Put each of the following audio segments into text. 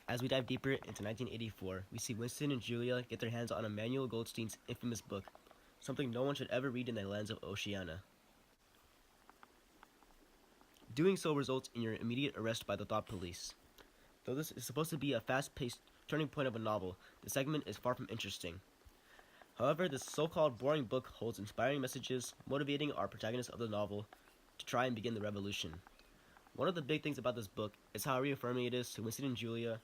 As we dive deeper into 1984, we see Winston and Julia get their hands on Emmanuel Goldstein's infamous book, something no one should ever read in the lens of Oceania. Doing so results in your immediate arrest by the thought police. Though this is supposed to be a fast-paced turning point of a novel, the segment is far from interesting. However, this so-called boring book holds inspiring messages motivating our protagonist of the novel to try and begin the revolution. One of the big things about this book is how reaffirming it is to Winston and Julia.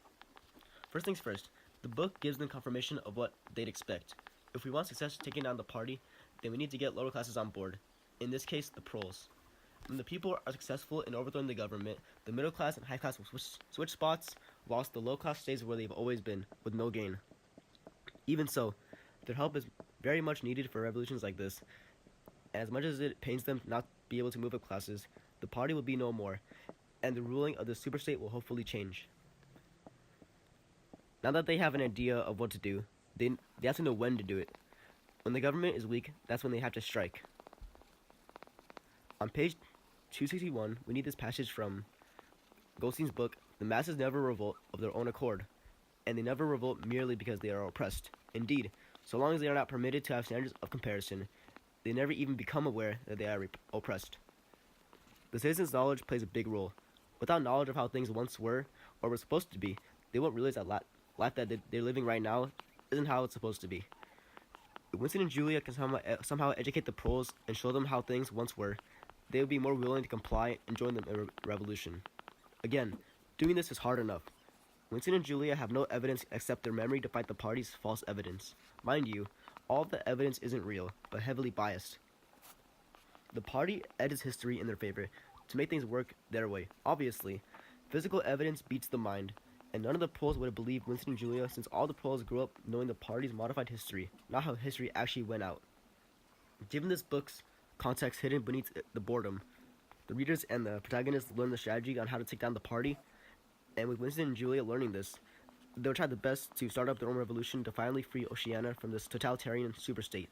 First things first, the book gives them confirmation of what they'd expect. If we want success taking down the party, then we need to get lower classes on board. In this case, the proles. When the people are successful in overthrowing the government, the middle class and high class will switch spots, whilst the low class stays where they've always been, with no gain. Even so, their help is very much needed for revolutions like this. As much as it pains them not to be able to move up classes, the party will be no more, and the ruling of the superstate will hopefully change. Now that they have an idea of what to do, they have to know when to do it. When the government is weak, that's when they have to strike. On page 261, we need this passage from Goldstein's book, "The masses never revolt of their own accord, and they never revolt merely because they are oppressed. Indeed, so long as they are not permitted to have standards of comparison, they never even become aware that they are oppressed." The citizens' knowledge plays a big role. Without knowledge of how things once were, or were supposed to be, they won't realize that life that they're living right now isn't how it's supposed to be. If Winston and Julia can somehow educate the proles and show them how things once were, they will be more willing to comply and join the revolution. Again, doing this is hard enough. Winston and Julia have no evidence except their memory to fight the party's false evidence. Mind you, all of the evidence isn't real, but heavily biased. The party edits history in their favor to make things work their way. Obviously, physical evidence beats the mind, and none of the proles would have believed Winston and Julia since all the proles grew up knowing the party's modified history, not how history actually went out. Given this book's context hidden beneath the boredom, the readers and the protagonists learn the strategy on how to take down the party, and with Winston and Julia learning this, they'll try the best to start up their own revolution to finally free Oceania from this totalitarian superstate.